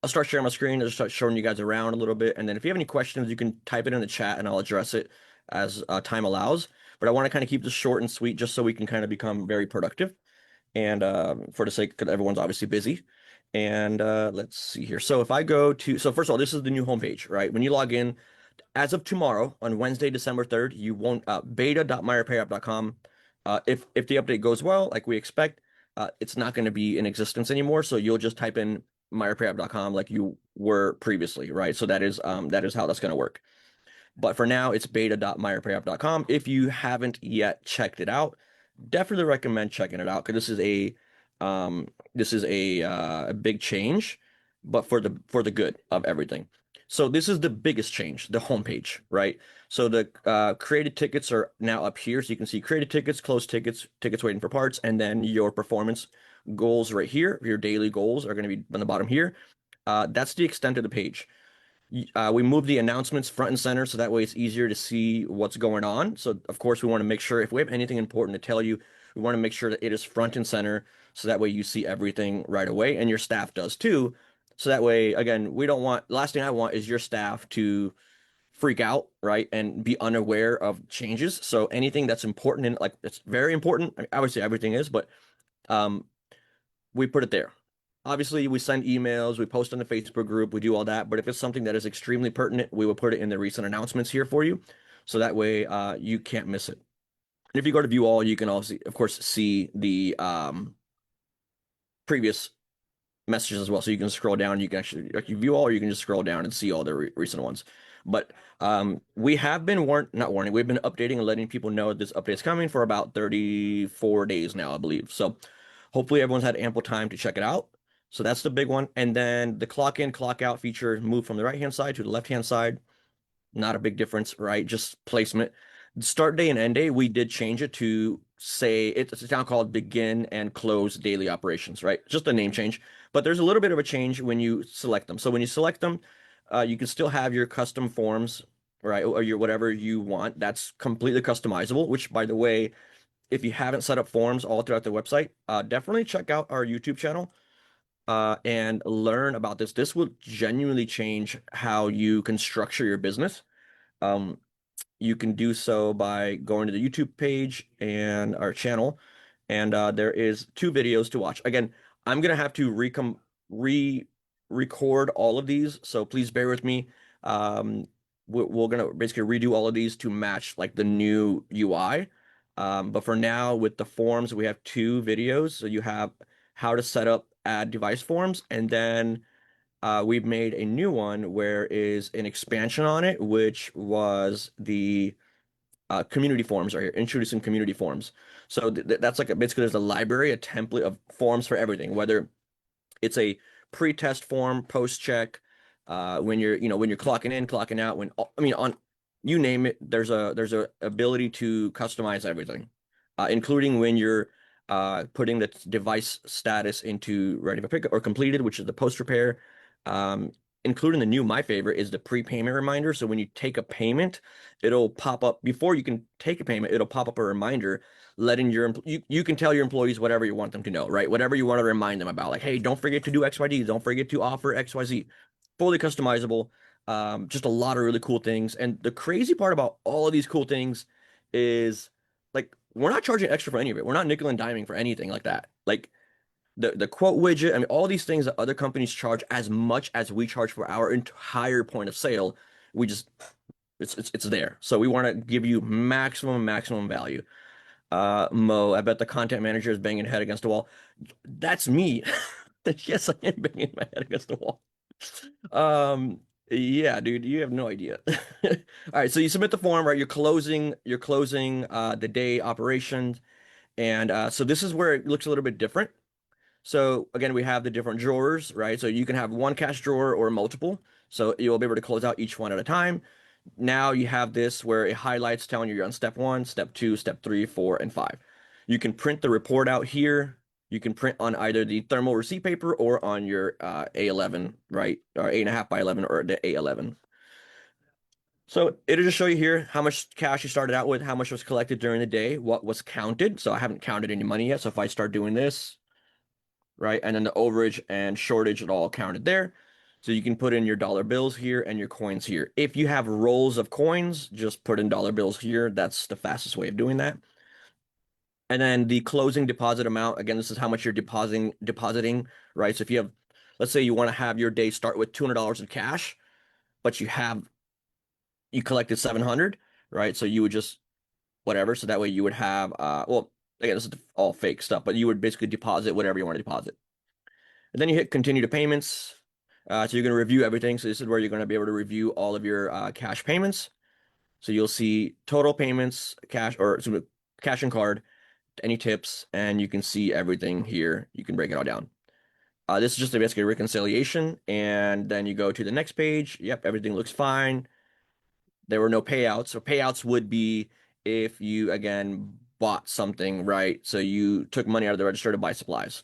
I'll start sharing my screen. I'll just start showing you guys around a little bit. And then if you have any questions, you can type it in the chat and I'll address it as time allows. But I want to kind of keep this short and sweet just so we can kind of become very productive. And for the sake, because everyone's obviously busy. And let's see here. So if I go to, so first of all, this is the new homepage, right? When you log in, as of tomorrow, on Wednesday, December 3rd, you won't, beta.myrepairapp.com. If the update goes well, like we expect, it's not going to be in existence anymore. So you'll just type in myrepairapp.com like you were previously, right? So that is how that's going to work. But for now, it's beta.myrepairapp.com. If you haven't yet checked it out, definitely recommend checking it out because this is a big change, but for the good of everything. So this is the biggest change, the homepage, right? So the created tickets are now up here. So you can see created tickets, closed tickets, tickets waiting for parts, and then your performance goals right here. Your daily goals are going to be on the bottom here. That's the extent of the page. We move the announcements front and center so that way it's easier to see what's going on. So of course we want to make sure if we have anything important to tell you, we want to make sure that it is front and center so that way you see everything right away and your staff does too. So that way, again, we don't want, last thing I want is your staff to freak out, right? And be unaware of changes. So anything that's important and like it's very important. I would say everything is, but um, we put it there. Obviously, we send emails, we post on the Facebook group, we do all that. But if it's something that is extremely pertinent, we will put it in the recent announcements here for you. So that way you can't miss it. And if you go to view all, you can also, of course, see the previous messages as well. So you can scroll down, you can actually like, you view all, or you can just scroll down and see all the recent ones. But we have been not warning, we've been updating and letting people know this update is coming for about 34 days now, I believe. So hopefully everyone's had ample time to check it out. So that's the big one. And then the clock in, clock out feature moved from the right-hand side to the left-hand side. Not a big difference, right? Just placement. The start day and end day, we did change it to say it's now called begin and close daily operations, right? Just a name change. But there's a little bit of a change when you select them. So when you select them, you can still have your custom forms, right? Or your whatever you want. That's completely customizable, which by the way, if you haven't set up forms all throughout the website, definitely check out our YouTube channel and learn about this. This will genuinely change how you can structure your business. Um, you can do so by going to the YouTube page and our channel, and there is two videos to watch. Again, I'm gonna have to re-record all of these, so please bear with me. We're gonna basically redo all of these to match like the new UI. But for now, with the forms, we have two videos. So you have how to set up add device forms, and then we've made a new one where is an expansion on it, which was the community forms are here, introducing community forms. So that's like basically there's a library, a template of forms for everything, whether it's a pre-test form, post-check, when when you're clocking in, clocking out, I mean on you name it, there's a ability to customize everything, including when you're putting the device status into ready for pickup or completed, which is the post repair. Um, Including the new, my favorite is the prepayment reminder. So when you take a payment, it'll pop up before you can take a payment. It'll pop up a reminder letting you can tell your employees whatever you want them to know, right? Whatever you want to remind them about, like, hey, don't forget to do XYZ, don't forget to offer XYZ. Fully customizable. Just a lot of really cool things. And the crazy part about all of these cool things is like we're not charging extra for any of it. We're not nickel and diming for anything like that. Like the quote widget, I mean, all these things that other companies charge as much as we charge for our entire point of sale, we just it's there. So we want to give you maximum value. Mo, I bet the content manager is banging head against the wall. That's me. Yes, I am banging my head against the wall. Um, yeah, dude, you have no idea. All right, so you submit the form, right? You're closing the day operations. And so this is where it looks a little bit different. So again, we have the different drawers, right? So you can have one cash drawer or multiple. So you'll be able to close out each one at a time. Now you have this where it highlights telling you you're on step one, step two, step three, four, and five. You can print the report out here. You can print on either the thermal receipt paper or on your A11, right? Or 8.5 by 11 or the A11. So it'll just show you here how much cash you started out with, how much was collected during the day, what was counted. So I haven't counted any money yet. So if I start doing this, right, and then the overage and shortage, it all counted there. So you can put in your dollar bills here and your coins here. If you have rolls of coins, just put in dollar bills here. That's the fastest way of doing that. And then the closing deposit amount, again, this is how much you're depositing, right? So if you have, let's say you want to have your day start with $200 in cash, but you collected 700, right? So you would just whatever. So that way you would have, well, again, this is all fake stuff, but you would basically deposit whatever you want to deposit. And then you hit continue to payments. So you're going to review everything. So this is where you're going to be able to review all of your cash payments. So you'll see total payments, cash or cash and card, any tips, and you can see everything here. You can break it all down. This is just basically a reconciliation, and then you go to the next page. Yep, everything looks fine. There were no payouts. So payouts would be if you, again, bought something, right? So you took money out of the register to buy supplies.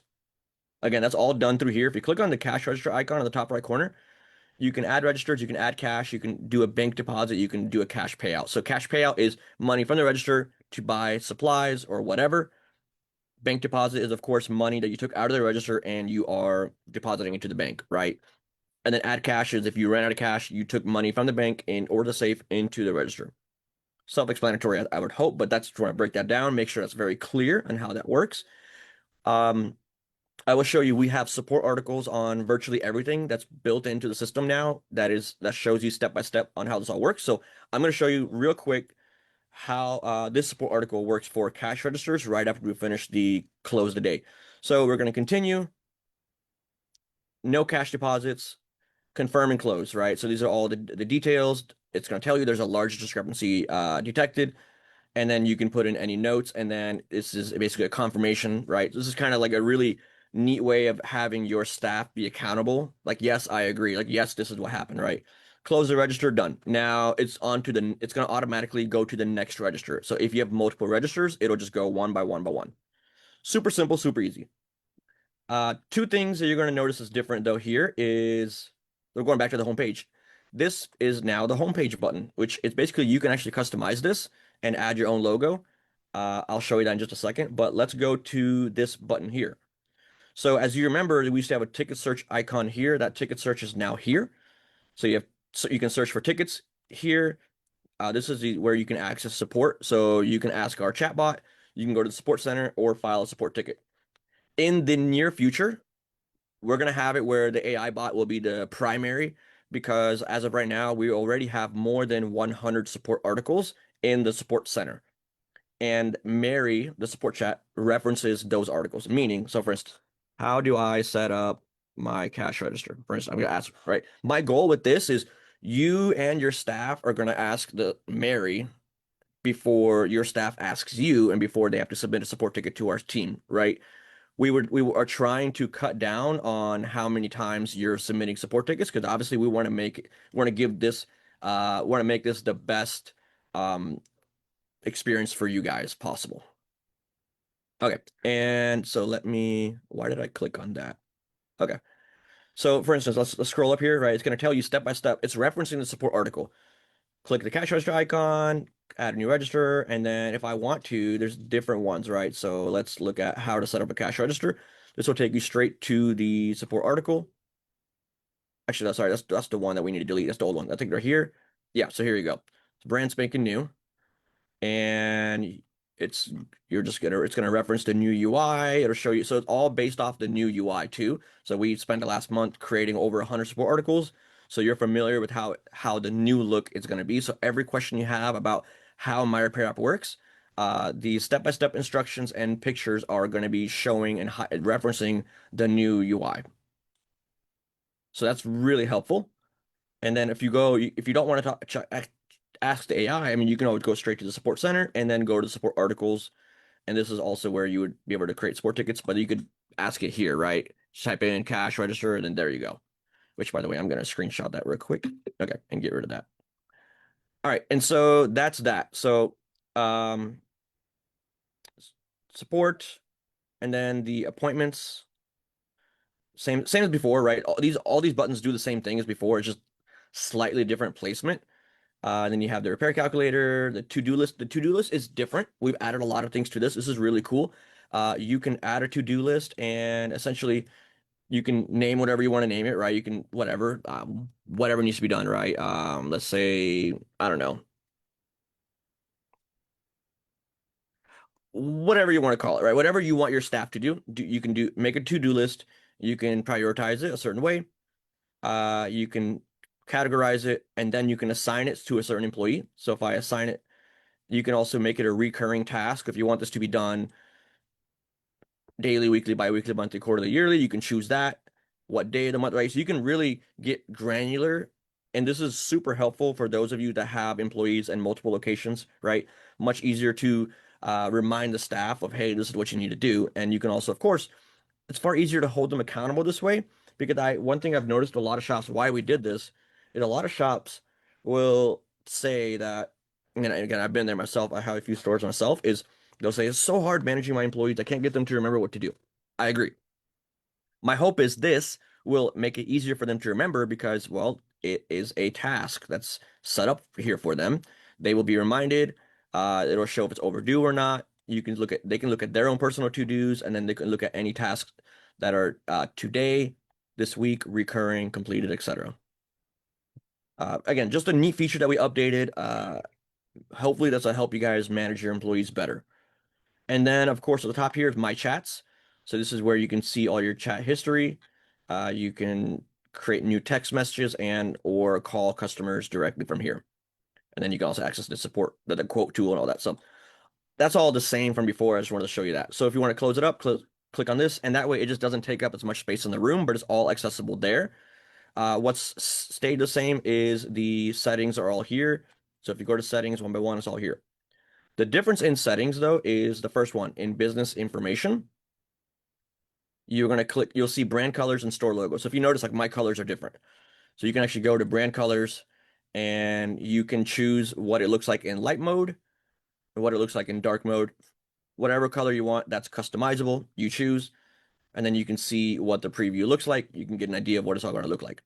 Again, that's all done through here. If you click on the cash register icon in the top right corner, you can add registers, you can add cash, you can do a bank deposit, you can do a cash payout. So cash payout is money from the register to buy supplies or whatever. Bank deposit is, of course, money that you took out of the register and you are depositing into the bank, right? And then add cash is if you ran out of cash, you took money from the bank in or the safe into the register. Self-explanatory, I would hope, but that's trying to break that down, make sure that's very clear on how that works. I will show you, we have support articles on virtually everything that's built into the system now. That shows you step by step on how this all works. So I'm going to show you real quick how this support article works for cash registers right after we finish the close the day. So we're going to continue. No cash deposits, confirm and close, right? So these are all the details. It's going to tell you there's a large discrepancy detected. And then you can put in any notes, and then this is basically a confirmation, right? This is kind of like a really neat way of having your staff be accountable. Like, yes, I agree. Like, yes, this is what happened, right? Close the register, done. Now it's it's going to automatically go to the next register. So if you have multiple registers, it'll just go one by one by one. Super simple, super easy. Two things that you're going to notice is different though here is we're going back to the home page. This is now the homepage button, which is basically you can actually customize this and add your own logo. I'll show you that in just a second, but let's go to this button here. So as you remember, we used to have a ticket search icon here. That ticket search is now here. So you can search for tickets here. This is where you can access support. So you can ask our chatbot, you can go to the support center or file a support ticket. In the near future, we're going to have it where the AI bot will be the primary because as of right now, we already have more than 100 support articles in the support center. And Mary, the support chat, references those articles. Meaning, so for instance, how do I set up my cash register? For instance, I'm going to ask, right? My goal with this is you and your staff are going to ask the Mary before your staff asks you and before they have to submit a support ticket to our team, right? We are trying to cut down on how many times you're submitting support tickets because obviously we want to make this the best experience for you guys possible. Okay, and so why did I click on that? Okay, so for instance, let's scroll up here, right? It's going to tell you step by step. It's referencing the support article. Click the cash register icon, add a new register, and then if I want to, there's different ones, right? So let's look at how to set up a cash register. This will take you straight to the support article. Actually, sorry, that's the one that we need to delete. That's the old one. I think they're here. Yeah, so here you go. It's brand spanking new. And it's gonna reference the new UI. It'll show you. So it's all based off the new UI too. So we spent the last month creating over 100 support articles. So you're familiar with how the new look is gonna be. So every question you have about how MyRepairApp works, the step-by-step instructions and pictures are going to be showing and referencing the new UI. So that's really helpful. And then if you don't want to ask the AI, I mean, you can always go straight to the support center and then go to support articles. And this is also where you would be able to create support tickets, but you could ask it here, right? Just type in cash register, and then there you go. Which, by the way, I'm going to screenshot that real quick. Okay, and get rid of that. All right, and so that's that. So support, and then the appointments, same as before, right? All these buttons do the same thing as before. It's just slightly different placement. Then you have the repair calculator, the to-do list. The to-do list is different. We've added a lot of things to this. This is really cool. You can add a to-do list and essentially You can name whatever you want to name it, right? You can whatever needs to be done, right? Let's say, I don't know, whatever you want to call it, right? Whatever you want your staff to do, you can make a to-do list. You can prioritize it a certain way. You can categorize it, and then you can assign it to a certain employee. So if I assign it, you can also make it a recurring task. If you want this to be done daily, weekly, bi-weekly, monthly, quarterly, yearly, you can choose that, what day of the month, right? So you can really get granular. And this is super helpful for those of you that have employees in multiple locations, right? Much easier to remind the staff of, hey, this is what you need to do. And you can also, of course, it's far easier to hold them accountable this way because one thing I've noticed a lot of shops why we did this is a lot of shops will say that, and again, I've been there myself, I have a few stores myself, is they'll say it's so hard managing my employees, I can't get them to remember what to do. I agree. My hope is this will make it easier for them to remember because, well, it is a task that's set up here for them. They will be reminded. It'll show if it's overdue or not. They can look at their own personal to-dos, and then they can look at any tasks that are today, this week, recurring, completed, etc. Again, just a neat feature that we updated. Hopefully, that's to help you guys manage your employees better. And then, of course, at the top here is My Chats. So this is where you can see all your chat history. You can create new text messages and or call customers directly from here. And then you can also access the support, the quote tool and all that. So that's all the same from before. I just wanted to show you that. So if you want to close it up, click on this, and that way it just doesn't take up as much space in the room, but it's all accessible there. What's stayed the same is the settings are all here. So if you go to settings one by one, it's all here. The difference in settings, though, is the first one in business information. You're going to click, you'll see brand colors and store logo. So if you notice, like my colors are different. So you can actually go to brand colors and you can choose what it looks like in light mode and what it looks like in dark mode. Whatever color you want, that's customizable. You choose, and then you can see what the preview looks like. You can get an idea of what it's all going to look like.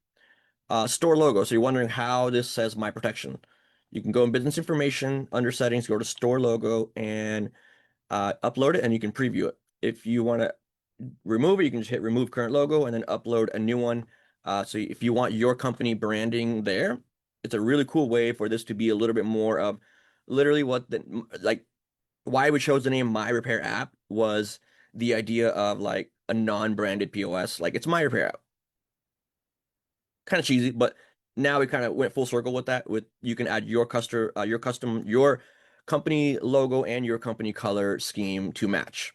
Store logo. So you're wondering how this says my protection. You can go in business information under settings, go to store logo and upload it, and you can preview it. If you want to remove it, you can just hit remove current logo and then upload a new one. So if you want your company branding there, it's a really cool way for this to be a little bit more of literally why we chose the name MyRepairApp was the idea of like a non-branded POS. Like it's MyRepairApp. Kind of cheesy, but now we kind of went full circle with that. With you can add your your company logo and your company color scheme to match.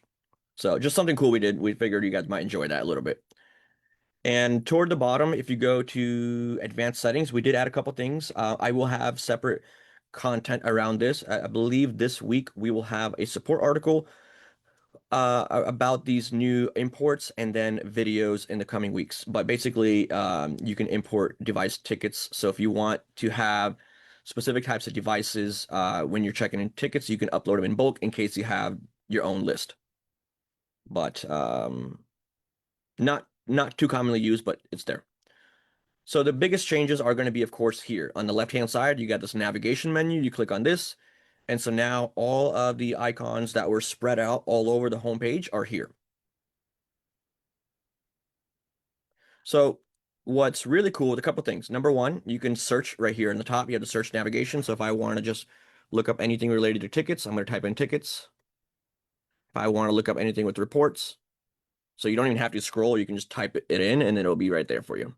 So just something cool we did. We figured you guys might enjoy that a little bit. And toward the bottom, if you go to advanced settings, we did add a couple things. I will have separate content around this. I believe this week we will have a support article about these new imports and then videos in the coming weeks. But basically, you can import device tickets. So if you want to have specific types of devices when you're checking in tickets, you can upload them in bulk in case you have your own list. But not too commonly used, but it's there. So the biggest changes are going to be, of course, here on the left-hand side, you got this navigation menu. You click on this. And so now all of the icons that were spread out all over the homepage are here. So what's really cool with a couple things. Number one, you can search right here in the top. You have the search navigation. So if I want to just look up anything related to tickets, I'm going to type in tickets. If I want to look up anything with reports, so you don't even have to scroll, you can just type it in and it'll be right there for you.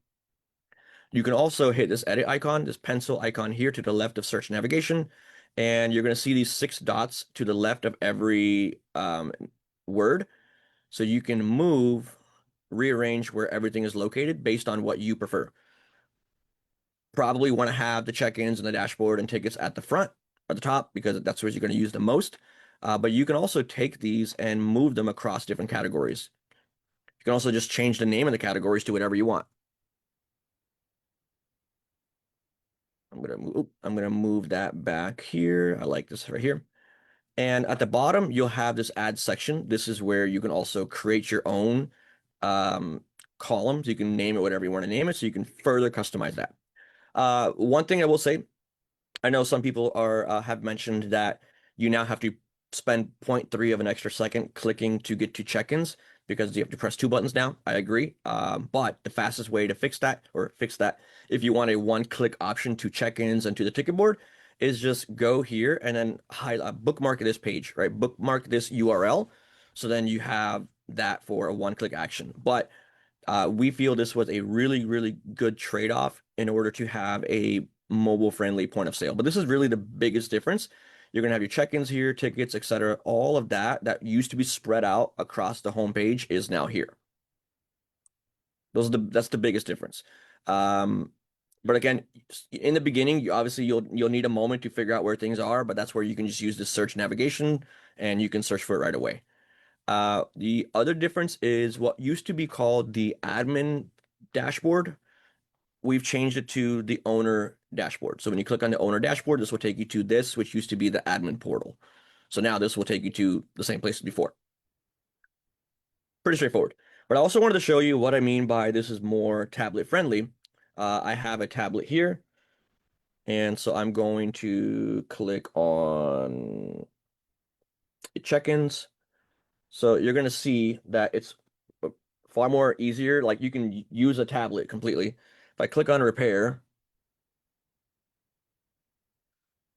You can also hit this edit icon, this pencil icon here to the left of search navigation, and you're going to see these 6 dots to the left of every word. So you can rearrange where everything is located based on what you prefer. Probably want to have the check-ins and the dashboard and tickets at the front or the top because that's where you're going to use the most. But you can also take these and move them across different categories. You can also just change the name of the categories to whatever you want. I'm gonna move that back here. I like this right here. And at the bottom, you'll have this add section. This is where you can also create your own columns. You can name it whatever you want to name it, so you can further customize that. One thing I will say, I know some people have mentioned that you now have to spend 0.3 of an extra second clicking to get to check-ins. because you have to press two buttons now. I agree. But the fastest way to fix that, if you want a one-click option to check-ins and to the ticket board, is just go here and then bookmark this page, right? Bookmark this URL. So then you have that for a one-click action. But we feel this was a really, really good trade-off in order to have a mobile-friendly point of sale. But this is really the biggest difference. You're going to have your check-ins here, tickets, etc. All of that that used to be spread out across the homepage is now here. That's the biggest difference. But again, in the beginning, you'll need a moment to figure out where things are, but that's where you can just use the search navigation and you can search for it right away. The other difference is what used to be called the admin dashboard. We've changed it to the owner dashboard. So when you click on the owner dashboard, this will take you to this, which used to be the admin portal. So now this will take you to the same place as before. Pretty straightforward. But I also wanted to show you what I mean by this is more tablet friendly. I have a tablet here. And so I'm going to click on check-ins. So you're going to see that it's far more easier. Like you can use a tablet completely. If I click on repair,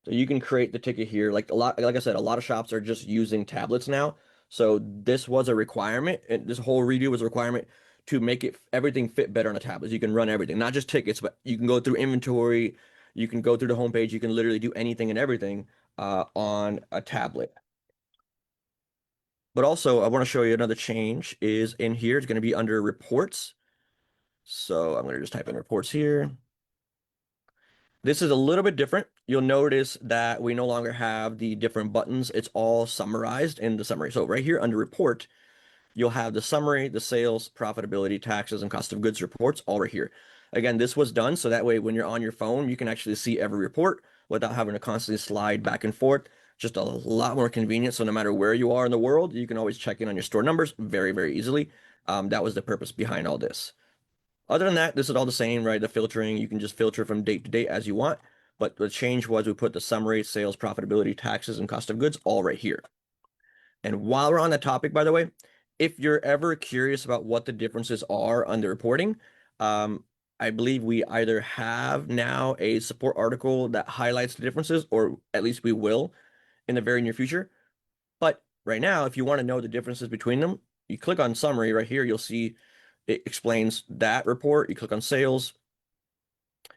so you can create the ticket here. Like I said, a lot of shops are just using tablets now. So this was a requirement, and this whole redo was a requirement to make everything fit better on a tablet. So you can run everything, not just tickets, but you can go through inventory, you can go through the homepage, you can literally do anything and everything on a tablet. But also, I want to show you another change is in here. It's going to be under reports. So I'm going to just type in reports here. This is a little bit different. You'll notice that we no longer have the different buttons. It's all summarized in the summary. So right here under report, you'll have the summary, the sales, profitability, taxes, and cost of goods reports all right here. Again, this was done so that way when you're on your phone, you can actually see every report without having to constantly slide back and forth. Just a lot more convenient. So no matter where you are in the world, you can always check in on your store numbers very, very easily. That was the purpose behind all this. Other than that, this is all the same, right? The filtering, you can just filter from date to date as you want. But the change was we put the summary, sales, profitability, taxes, and cost of goods all right here. And while we're on that topic, by the way, if you're ever curious about what the differences are on the reporting, I believe we either have now a support article that highlights the differences, or at least we will in the very near future. But right now, if you want to know the differences between them, you click on summary right here, you'll see it explains that report. You click on sales,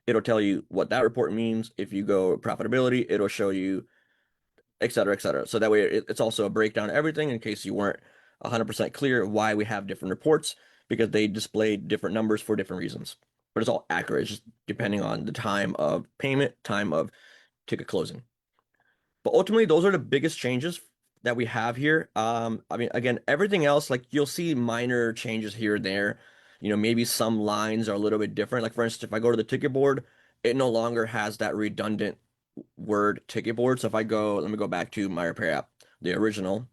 it'll tell you what that report means. If you go profitability, it'll show you, et cetera, et cetera. So that way it's also a breakdown of everything in case you weren't 100% clear why we have different reports, because they display different numbers for different reasons. But it's all accurate, it's just depending on the time of payment, time of ticket closing. But ultimately, those are the biggest changes that we have here. I mean, again, everything else, like you'll see minor changes here and there. You know, maybe some lines are a little bit different. Like for instance, if I go to the ticket board, it no longer has that redundant word ticket board. So if I go, let me go back to MyRepairApp, the original.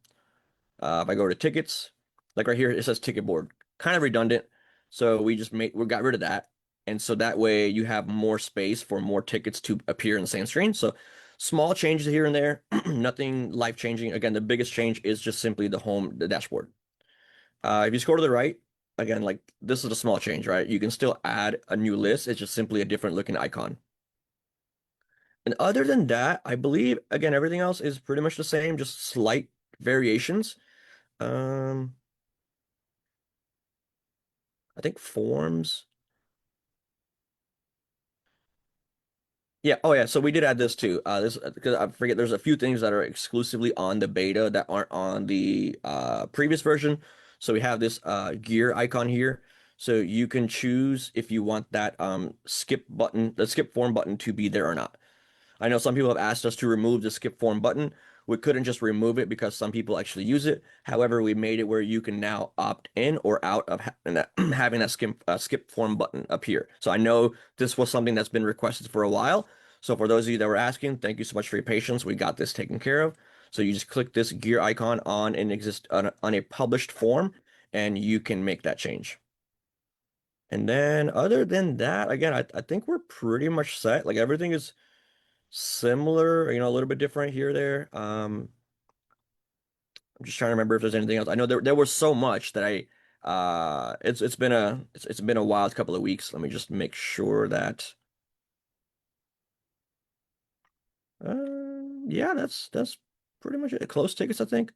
If I go to tickets, like right here, it says ticket board, kind of redundant. So we got rid of that. And so that way you have more space for more tickets to appear in the same screen. So small changes here and there, nothing life changing. Again, the biggest change is just simply the dashboard. If you scroll to the right, again, like this is a small change, right? You can still add a new list. It's just simply a different looking icon. And other than that, I believe, again, everything else is pretty much the same, just slight variations. I think forms. Yeah. Oh, yeah. So we did add this too. This because I forget there's a few things that are exclusively on the beta that aren't on the previous version. So we have this gear icon here. So you can choose if you want that the skip form button to be there or not. I know some people have asked us to remove the skip form button. We couldn't just remove it because some people actually use it. However, we made it where you can now opt in or out of having that skip form button appear. So I know this was something that's been requested for a while. So for those of you that were asking, thank you so much for your patience. We got this taken care of. So you just click this gear icon on a published form, and you can make that change. And then other than that, again, I think we're pretty much set. Like everything is similar, a little bit different here, there. I'm just trying to remember if there's anything else. I know there was so much that It's been a wild couple of weeks. Let me just make sure that yeah, that's pretty much it. Close tickets, I think.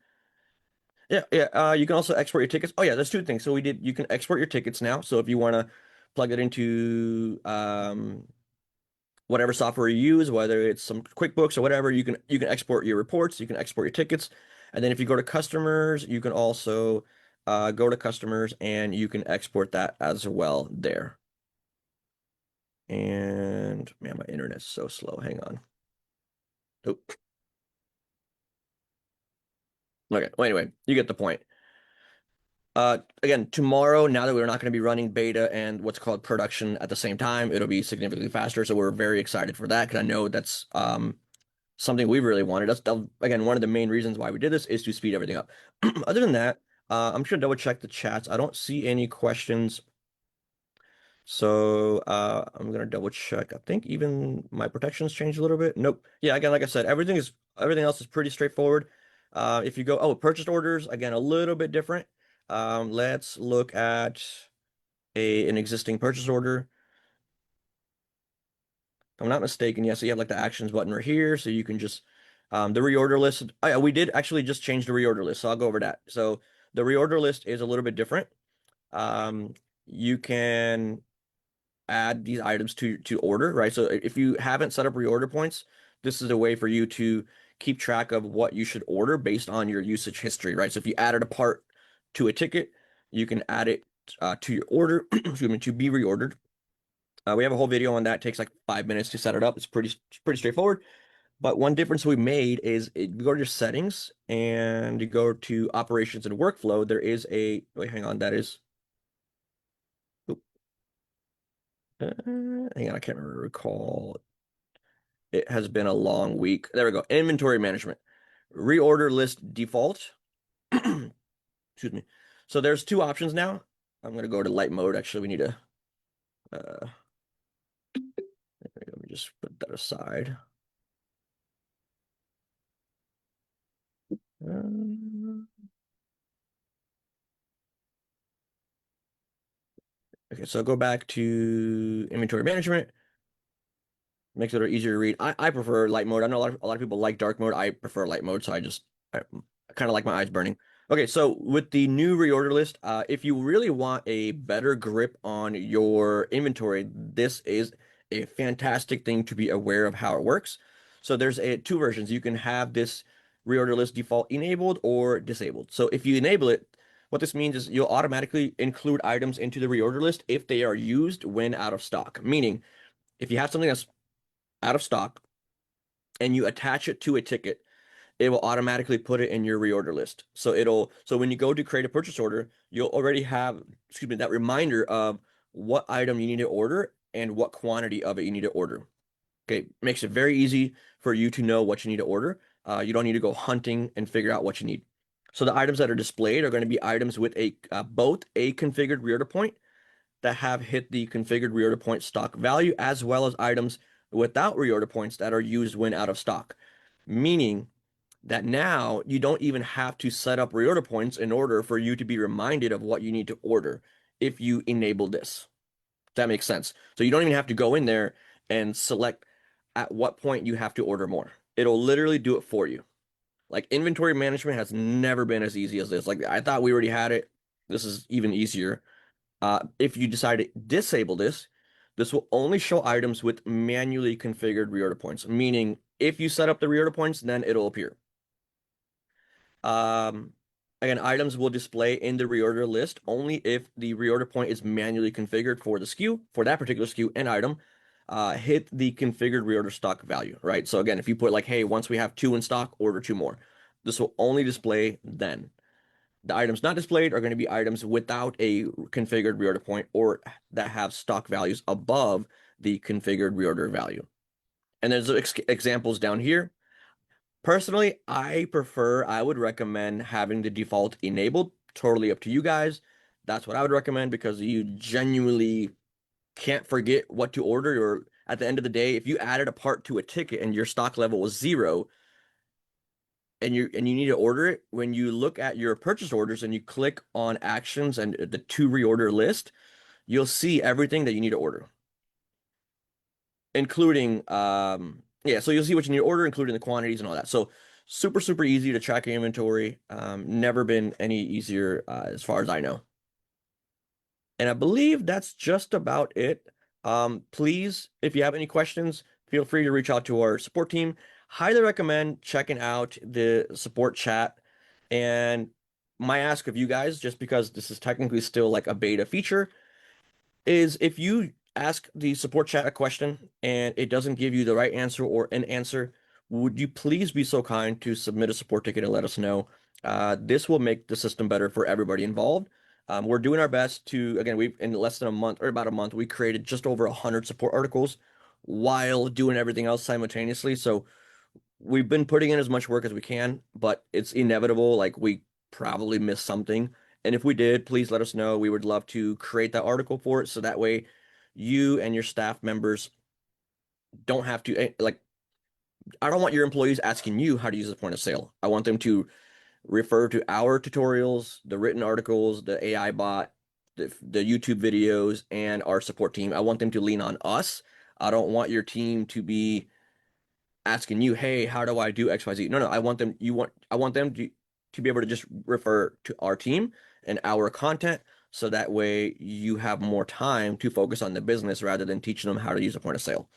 Yeah, yeah. You can also export your tickets. Oh yeah, there's two things. So you can export your tickets now. So if you want to plug it into whatever software you use, whether it's some QuickBooks or whatever, you can export your reports, you can export your tickets. And then if you go to customers, you can also go to customers and you can export that as well there. And man, my internet's so slow. Hang on. Oh, okay. Well, anyway, you get the point. Again, tomorrow, now that we're not going to be running beta and what's called production at the same time, it'll be significantly faster. So we're very excited for that because I know that's something we really wanted. Again, one of the main reasons why we did this is to speed everything up. Other than that, I'm just gonna double check the chats. I don't see any questions. So I'm gonna double check. I think even my protections changed a little bit. Nope. Yeah, again, like I said, everything else is pretty straightforward. If you go, oh, purchase orders, again, a little bit different. Let's look at an existing purchase order. If I'm not mistaken, yeah, so you have like the actions button right here, so you can just the reorder list. Oh, yeah, we did actually just change the reorder list, so I'll go over that. So the reorder list is a little bit different. Um, you can add these items to order, right? So if you haven't set up reorder points, this is a way for you to keep track of what you should order based on your usage history, right? So if you added a part to a ticket, you can add it to your order, excuse me, to be reordered. We have a whole video on that. It takes like 5 minutes to set it up. It's pretty straightforward. But one difference we made is you go to your settings and you go to operations and workflow. There is a wait, hang on, that is oop, hang on, I can't recall. It has been a long week. There we go. Inventory management. Reorder list default. Excuse me. So there's two options now. I'm gonna go to light mode. Actually, we need to let me just put that aside. Um, okay, so go back to inventory management. Makes it easier to read. I prefer light mode. I know a lot of people like dark mode. I prefer light mode, so I kind of like my eyes burning. Okay, so with the new reorder list, if you really want a better grip on your inventory, this is a fantastic thing to be aware of how it works. So there's two versions. You can have this reorder list default enabled or disabled. So if you enable it, what this means is you'll automatically include items into the reorder list if they are used when out of stock. Meaning, if you have something that's out of stock and you attach it to a ticket, it will automatically put it in your reorder list. So when you go to create a purchase order, you'll already have, excuse me, that reminder of what item you need to order and what quantity of it you need to order. Okay, makes it very easy for you to know what you need to order. You don't need to go hunting and figure out what you need. So the items that are displayed are going to be items with a both a configured reorder point that have hit the configured reorder point stock value, as well as items without reorder points that are used when out of stock. Meaning that now you don't even have to set up reorder points in order for you to be reminded of what you need to order if you enable this. That makes sense. So you don't even have to go in there and select at what point you have to order more. It'll literally do it for you. Like inventory management has never been as easy as this. Like I thought we already had it. This is even easier. If you decide to disable this, this will only show items with manually configured reorder points, meaning if you set up the reorder points, then it'll appear. Um, Again, items will display in the reorder list only if the reorder point is manually configured for the SKU, for that particular SKU and item, hit the configured reorder stock value, right? So again, if you put like, hey, once we have two in stock, order two more. This will only display then. The items not displayed are going to be items without a configured reorder point or that have stock values above the configured reorder value. And there's examples down here. Personally, I would recommend having the default enabled. Totally up to you guys. That's what I would recommend because you genuinely can't forget what to order. Or at the end of the day, if you added a part to a ticket and your stock level was zero, and you need to order it, when you look at your purchase orders and you click on actions and the to reorder list, you'll see everything that you need to order, including yeah, so you'll see what you need to order, including the quantities and all that. So super, super easy to track your inventory. Never been any easier as far as I know. And I believe that's just about it. Please, if you have any questions, feel free to reach out to our support team. Highly recommend checking out the support chat. And my ask of you guys, just because this is technically still like a beta feature, is if you ask the support chat a question and it doesn't give you the right answer or an answer, would you please be so kind to submit a support ticket and let us know? This will make the system better for everybody involved. We're doing our best to, again, we've in less than a month or about a month, we created just over 100 support articles while doing everything else simultaneously. So we've been putting in as much work as we can, but it's inevitable. Like we probably missed something. And if we did, please let us know. We would love to create that article for it. So that way you and your staff members don't have to, like, I don't want your employees asking you how to use the point of sale. I want them to refer to our tutorials, the written articles, the AI bot, the YouTube videos, and our support team. I want them to lean on us. I don't want your team to be asking you, hey, how do I do XYZ? No, no, I want them to be able to just refer to our team and our content. So that way you have more time to focus on the business rather than teaching them how to use a point of sale.